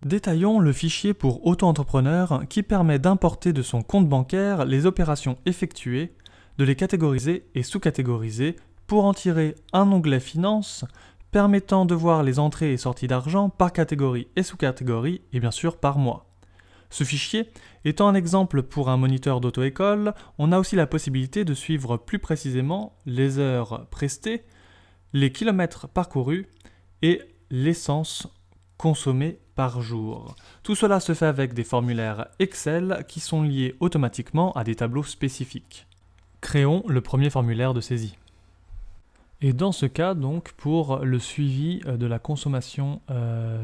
Détaillons le fichier pour auto-entrepreneur qui permet d'importer de son compte bancaire les opérations effectuées, de les catégoriser et sous-catégoriser pour en tirer un onglet Finances permettant de voir les entrées et sorties d'argent par catégorie et sous-catégorie et bien sûr par mois. Ce fichier étant un exemple pour un moniteur d'auto-école, on a aussi la possibilité de suivre plus précisément les heures prestées, les kilomètres parcourus et l'essence consommée par jour. Tout cela se fait avec des formulaires Excel qui sont liés automatiquement à des tableaux spécifiques. Créons le premier formulaire de saisie. Et dans ce cas, donc, pour le suivi de la consommation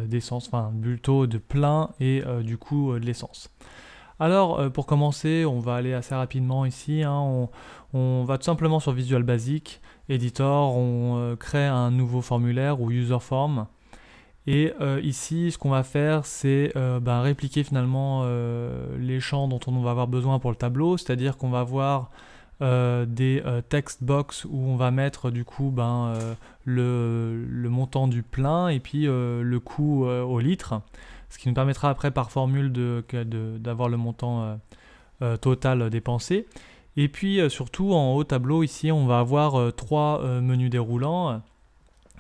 d'essence, enfin plutôt de plein et du coup de l'essence. Alors, pour commencer, on va aller assez rapidement ici. On va tout simplement sur Visual Basic, Editor, on crée un nouveau formulaire ou User Form. Et ici, ce qu'on va faire, c'est répliquer finalement les champs dont on va avoir besoin pour le tableau, c'est-à-dire qu'on va avoir des text box où on va mettre du coup le montant du plein et puis le coût au litre, ce qui nous permettra après par formule d'avoir le montant total dépensé. Et puis surtout en haut tableau ici, on va avoir trois menus déroulants.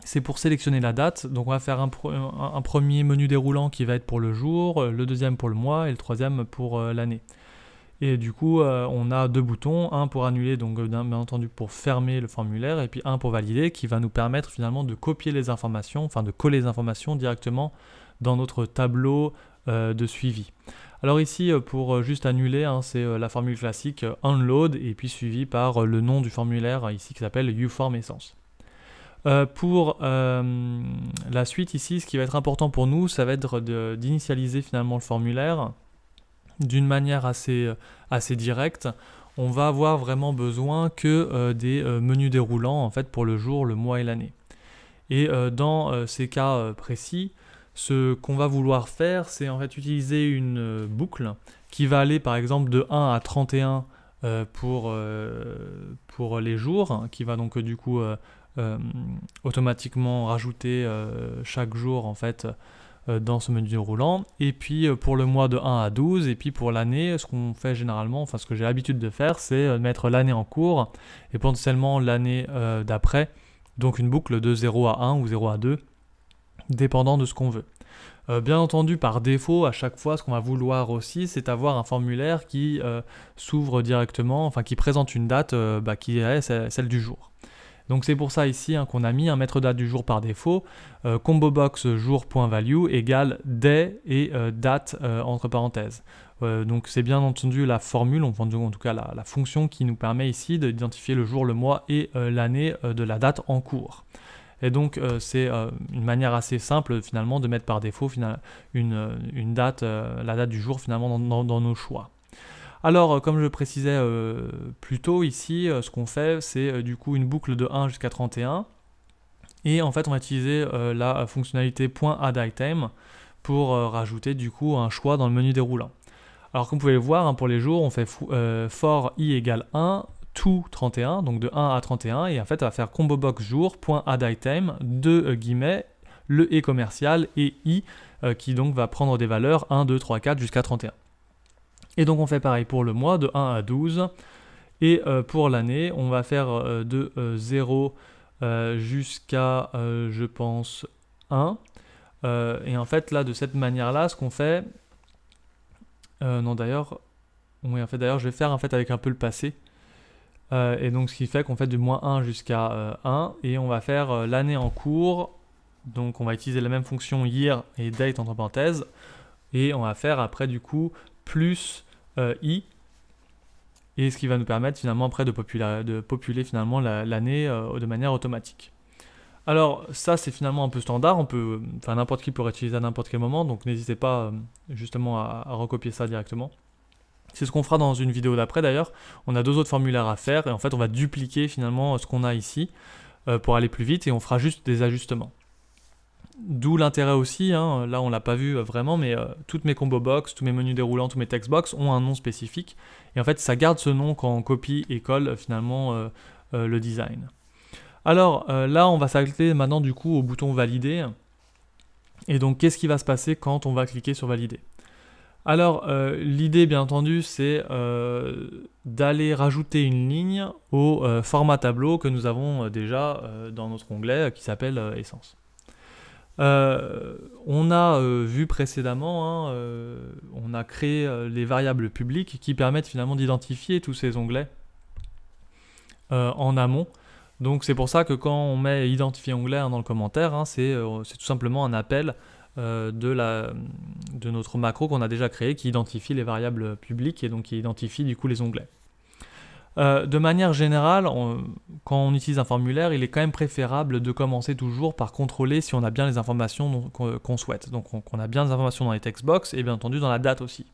C'est pour sélectionner la date, donc on va faire un premier menu déroulant qui va être pour le jour, le deuxième pour le mois et le troisième pour l'année. Et du coup, on a deux boutons, un pour annuler, donc bien entendu pour fermer le formulaire, et puis un pour valider, qui va nous permettre finalement de copier les informations, enfin de coller les informations directement dans notre tableau de suivi. Alors ici, pour juste annuler, c'est la formule classique unload, et puis suivi par le nom du formulaire ici qui s'appelle uform essence. Pour la suite ici, ce qui va être important pour nous, ça va être d'initialiser finalement le formulaire d'une manière assez directe. On va avoir vraiment besoin que des menus déroulants en fait pour le jour, le mois et l'année. Et dans ces cas précis, ce qu'on va vouloir faire, c'est en fait utiliser une boucle qui va aller par exemple de 1 à 31 pour les jours, qui va donc du coup automatiquement rajouter chaque jour en fait dans ce menu déroulant, et puis pour le mois de 1 à 12, et puis pour l'année, ce qu'on fait généralement, enfin ce que j'ai l'habitude de faire, c'est mettre l'année en cours et potentiellement l'année d'après, donc une boucle de 0 à 1 ou 0 à 2 dépendant de ce qu'on veut. Bien entendu, par défaut, à chaque fois, ce qu'on va vouloir aussi, c'est avoir un formulaire qui s'ouvre directement, enfin qui présente une date qui est celle du jour. Donc c'est pour ça ici qu'on a mis un maître date du jour par défaut, combo box jour.value égale day et date entre parenthèses. Donc c'est bien entendu la formule, en tout cas la fonction qui nous permet ici d'identifier le jour, le mois et l'année de la date en cours. Et donc c'est une manière assez simple finalement de mettre par défaut une date, la date du jour finalement dans nos choix. Alors, comme je le précisais plus tôt ici, ce qu'on fait, c'est du coup une boucle de 1 jusqu'à 31. Et en fait, on va utiliser la fonctionnalité .addItem pour rajouter du coup un choix dans le menu déroulant. Alors, comme vous pouvez le voir, pour les jours, on fait for i égale 1, to 31, donc de 1 à 31. Et en fait, on va faire combo box jour.addItem, deux guillemets, le et commercial et i qui donc va prendre des valeurs 1, 2, 3, 4 jusqu'à 31. Et donc on fait pareil pour le mois, de 1 à 12. Et pour l'année, on va faire de 0 jusqu'à, je pense, 1. Et en fait, là, de cette manière-là, ce qu'on fait... d'ailleurs, je vais faire en fait avec un peu le passé. Et donc, ce qui fait qu'on fait du moins 1 jusqu'à 1. Et on va faire l'année en cours. Donc, on va utiliser la même fonction year et date entre parenthèses. Et on va faire après, du coup, plus i, et ce qui va nous permettre finalement après de populer finalement l'année de manière automatique. Alors ça c'est finalement un peu standard, n'importe qui peut utiliser à n'importe quel moment, donc n'hésitez pas justement à recopier ça directement. C'est ce qu'on fera dans une vidéo d'après d'ailleurs. On a deux autres formulaires à faire et en fait on va dupliquer finalement ce qu'on a ici pour aller plus vite et on fera juste des ajustements. D'où l'intérêt aussi, là on l'a pas vu vraiment, mais toutes mes combo box, tous mes menus déroulants, tous mes text box ont un nom spécifique. Et en fait ça garde ce nom quand on copie et colle finalement le design. Alors là on va s'arrêter maintenant du coup au bouton valider. Et donc, qu'est-ce qui va se passer quand on va cliquer sur valider? Alors, l'idée, bien entendu, c'est d'aller rajouter une ligne au format tableau que nous avons déjà dans notre onglet qui s'appelle Essence. On a vu précédemment, on a créé les variables publiques qui permettent finalement d'identifier tous ces onglets en amont. Donc c'est pour ça que quand on met identifier onglet dans le commentaire, c'est tout simplement un appel de notre macro qu'on a déjà créé qui identifie les variables publiques et donc qui identifie du coup les onglets. De manière générale, quand on utilise un formulaire, il est quand même préférable de commencer toujours par contrôler si on a bien les informations qu'on souhaite. Donc on a bien les informations dans les textbox et bien entendu dans la date aussi.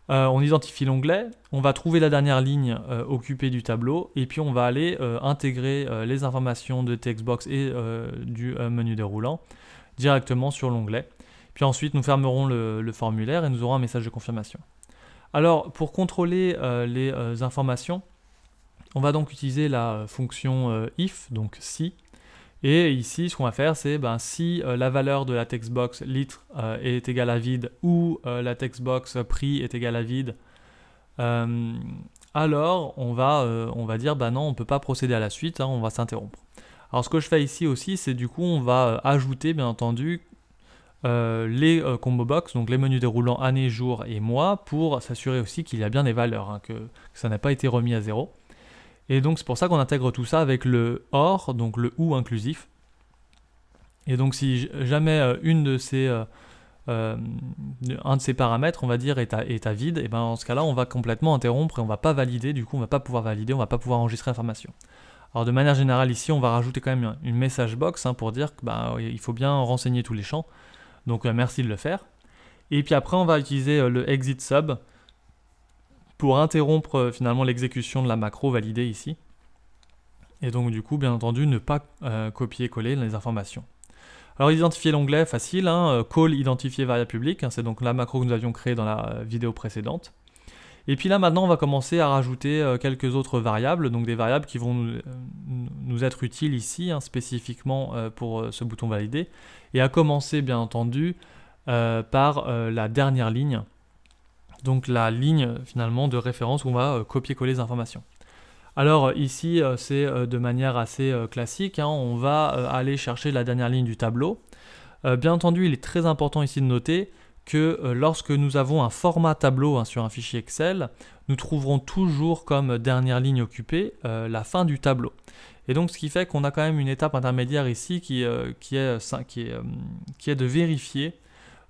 On identifie l'onglet, on va trouver la dernière ligne occupée du tableau et puis on va aller intégrer les informations de textbox et du menu déroulant directement sur l'onglet. Puis ensuite nous fermerons le formulaire et nous aurons un message de confirmation. Alors, pour contrôler les informations, on va donc utiliser la fonction if, donc si. Et ici, ce qu'on va faire, c'est si la valeur de la textbox litre est égale à vide ou la textbox prix est égale à vide, alors on va dire non, on ne peut pas procéder à la suite, on va s'interrompre. Alors, ce que je fais ici aussi, c'est du coup, on va ajouter, bien entendu, les combo box, donc les menus déroulants année, jour et mois, pour s'assurer aussi qu'il y a bien des valeurs, que ça n'a pas été remis à zéro. Et donc c'est pour ça qu'on intègre tout ça avec le OR, donc le OU inclusif. Et donc si jamais un de ces paramètres, on va dire, est à vide, et dans ce cas-là, on va complètement interrompre et on ne va pas valider, du coup on ne va pas pouvoir valider, on ne va pas pouvoir enregistrer l'information. Alors de manière générale ici, on va rajouter quand même une message box pour dire qu'il faut bien renseigner tous les champs. Donc merci de le faire. Et puis après, on va utiliser le exit sub pour interrompre finalement l'exécution de la macro validée ici. Et donc du coup, bien entendu, ne pas copier-coller les informations. Alors identifier l'onglet, facile, call identifier variable publique, c'est donc la macro que nous avions créée dans la vidéo précédente. Et puis là maintenant, on va commencer à rajouter quelques autres variables, donc des variables qui vont nous être utiles ici, spécifiquement pour ce bouton valider, et à commencer bien entendu par la dernière ligne, donc la ligne finalement de référence où on va copier-coller les informations. Alors ici, c'est de manière assez classique, on va aller chercher la dernière ligne du tableau. Bien entendu, il est très important ici de noter que lorsque nous avons un format tableau sur un fichier Excel, nous trouverons toujours comme dernière ligne occupée la fin du tableau. Et donc ce qui fait qu'on a quand même une étape intermédiaire ici qui est de vérifier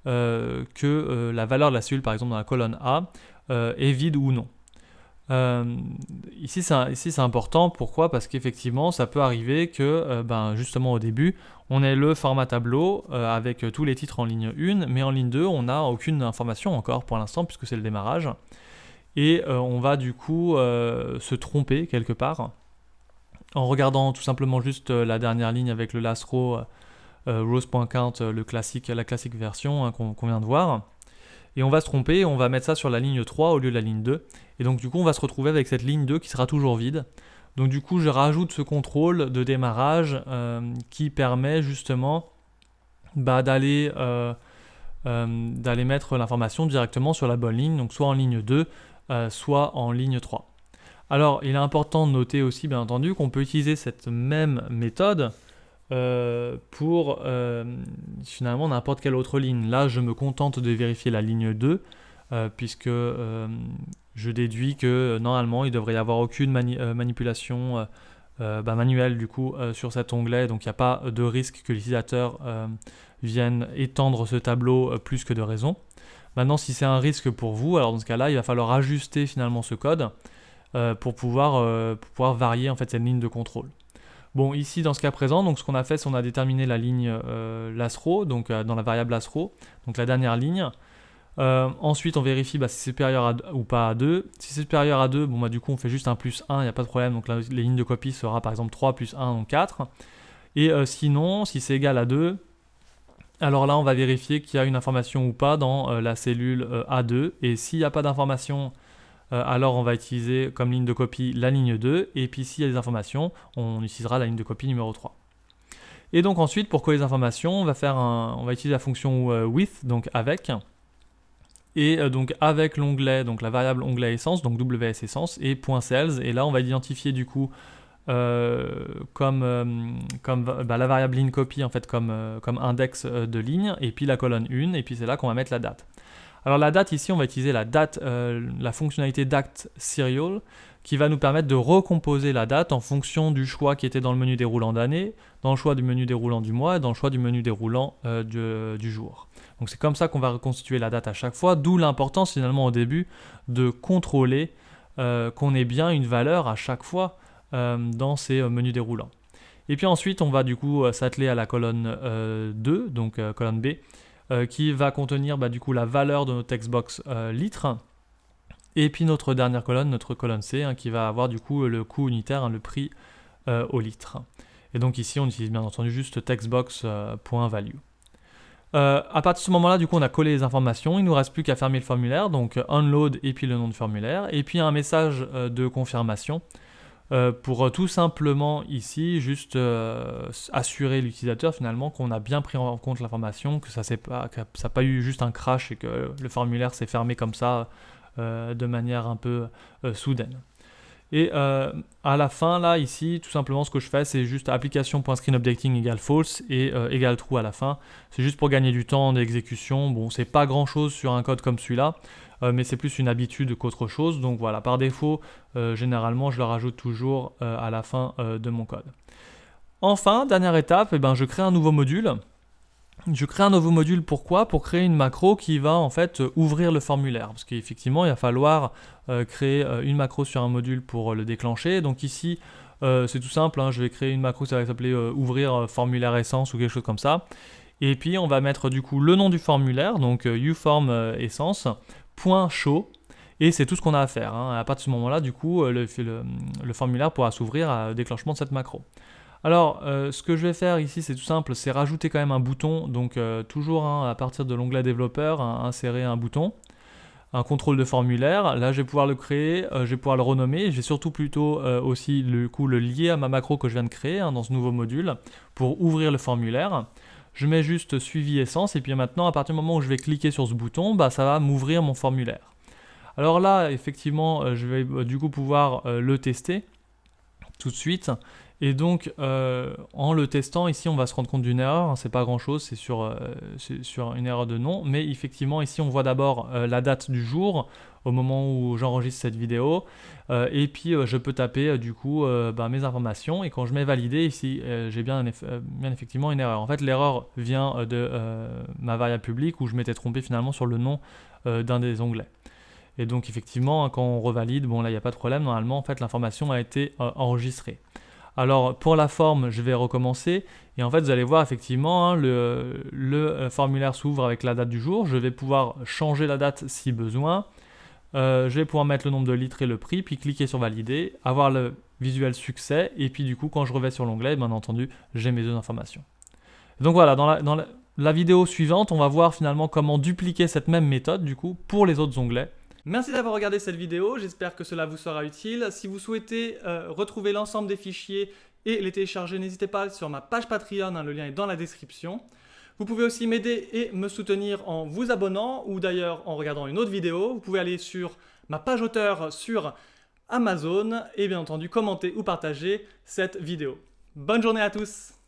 que la valeur de la cellule, par exemple dans la colonne A, est vide ou non. Ici c'est important, pourquoi? Parce qu'effectivement ça peut arriver que justement au début on ait le format tableau avec tous les titres en ligne 1, mais en ligne 2 on n'a aucune information encore pour l'instant puisque c'est le démarrage, et on va du coup se tromper quelque part en regardant tout simplement juste la dernière ligne avec le last row, rows.count, la classique version qu'on vient de voir. Et on va se tromper, on va mettre ça sur la ligne 3 au lieu de la ligne 2. Et donc du coup on va se retrouver avec cette ligne 2 qui sera toujours vide. Donc du coup je rajoute ce contrôle de démarrage qui permet justement d'aller mettre l'information directement sur la bonne ligne, donc soit en ligne 2, soit en ligne 3. Alors il est important de noter aussi bien entendu qu'on peut utiliser cette même méthode pour finalement n'importe quelle autre ligne. Là je me contente de vérifier la ligne 2 puisque je déduis que normalement il ne devrait y avoir aucune manipulation manuelle du coup sur cet onglet, donc il n'y a pas de risque que l'utilisateur vienne étendre ce tableau plus que de raison. Maintenant si c'est un risque pour vous, alors dans ce cas là il va falloir ajuster finalement ce code pour pouvoir varier en fait cette ligne de contrôle. Bon, ici dans ce cas présent, donc ce qu'on a fait, c'est qu'on a déterminé la ligne last row, donc dans la variable last row, donc la dernière ligne. Ensuite, on vérifie si c'est supérieur ou pas à 2. Si c'est supérieur à 2, du coup, on fait juste un plus 1, il n'y a pas de problème. Donc la ligne de copie sera par exemple 3 plus 1, donc 4. Et sinon, si c'est égal à 2, alors là, on va vérifier qu'il y a une information ou pas dans la cellule A2. Et s'il n'y a pas d'information, alors on va utiliser comme ligne de copie la ligne 2, et puis s'il y a des informations, on utilisera la ligne de copie numéro 3. Et donc ensuite, pour coller les informations, on va utiliser la fonction with, donc avec. Et donc avec l'onglet, donc la variable onglet essence, donc WS essence, et .sales. Et là, on va identifier du coup la variable linCopy en fait comme index de ligne, et puis la colonne 1, et puis c'est là qu'on va mettre la date. Alors la date ici, on va utiliser la fonctionnalité date serial qui va nous permettre de recomposer la date en fonction du choix qui était dans le menu déroulant d'année, dans le choix du menu déroulant du mois et dans le choix du menu déroulant du jour. Donc c'est comme ça qu'on va reconstituer la date à chaque fois, d'où l'importance finalement au début de contrôler qu'on ait bien une valeur à chaque fois dans ces menus déroulants. Et puis ensuite, on va du coup s'atteler à la colonne 2, donc colonne B, qui va contenir du coup la valeur de notre textbox litre, et puis notre dernière colonne, notre colonne C, qui va avoir du coup le coût unitaire, le prix au litre. Et donc ici, on utilise bien entendu juste textbox.value. À partir de ce moment-là, du coup, on a collé les informations. Il ne nous reste plus qu'à fermer le formulaire, donc unload et puis le nom du formulaire, et puis un message de confirmation pour tout simplement ici juste assurer l'utilisateur finalement qu'on a bien pris en compte l'information, que ça n'a pas eu juste un crash et que le formulaire s'est fermé comme ça de manière un peu soudaine. Et à la fin, là, ici, tout simplement, ce que je fais, c'est juste application.screenUpdating égale false et égale true à la fin. C'est juste pour gagner du temps d'exécution. Bon, c'est pas grand-chose sur un code comme celui-là, mais c'est plus une habitude qu'autre chose. Donc voilà, par défaut, généralement, je le rajoute toujours à la fin de mon code. Enfin, dernière étape, je crée un nouveau module. Je crée un nouveau module, pourquoi ? Pour créer une macro qui va en fait ouvrir le formulaire. Parce qu'effectivement, il va falloir créer une macro sur un module pour le déclencher. Donc ici, c'est tout simple, je vais créer une macro, ça va s'appeler ouvrir formulaire essence ou quelque chose comme ça. Et puis, on va mettre du coup le nom du formulaire, donc uform essence, .show. Et c'est tout ce qu'on a à faire. À partir de ce moment-là, du coup, le formulaire pourra s'ouvrir à déclenchement de cette macro. Alors, ce que je vais faire ici, c'est tout simple, c'est rajouter quand même un bouton, donc toujours à partir de l'onglet développeur, insérer un bouton, un contrôle de formulaire. Là, je vais pouvoir le créer, je vais pouvoir le renommer, je vais surtout plutôt aussi le lier à ma macro que je viens de créer dans ce nouveau module pour ouvrir le formulaire. Je mets juste suivi essence, et puis maintenant, à partir du moment où je vais cliquer sur ce bouton, ça va m'ouvrir mon formulaire. Alors là, effectivement, je vais du coup pouvoir le tester tout de suite. Et donc, en le testant, ici, on va se rendre compte d'une erreur. C'est pas grand-chose, c'est sur une erreur de nom. Mais effectivement, ici, on voit d'abord la date du jour au moment où j'enregistre cette vidéo. Et puis, je peux taper du coup mes informations. Et quand je mets valider, ici, j'ai bien effectivement une erreur. En fait, l'erreur vient de ma variable publique où je m'étais trompé finalement sur le nom d'un des onglets. Et donc, effectivement, quand on revalide, là, il n'y a pas de problème. Normalement, en fait, l'information a été enregistrée. Alors pour la forme, je vais recommencer et en fait vous allez voir effectivement le formulaire s'ouvre avec la date du jour. Je vais pouvoir changer la date si besoin. Je vais pouvoir mettre le nombre de litres et le prix, puis cliquer sur valider, avoir le visuel succès et puis du coup quand je revais sur l'onglet, bien entendu, j'ai mes deux informations. Donc voilà, dans la vidéo suivante, on va voir finalement comment dupliquer cette même méthode du coup pour les autres onglets. Merci d'avoir regardé cette vidéo, j'espère que cela vous sera utile. Si vous souhaitez retrouver l'ensemble des fichiers et les télécharger, n'hésitez pas sur ma page Patreon, le lien est dans la description. Vous pouvez aussi m'aider et me soutenir en vous abonnant ou d'ailleurs en regardant une autre vidéo. Vous pouvez aller sur ma page auteur sur Amazon et bien entendu commenter ou partager cette vidéo. Bonne journée à tous!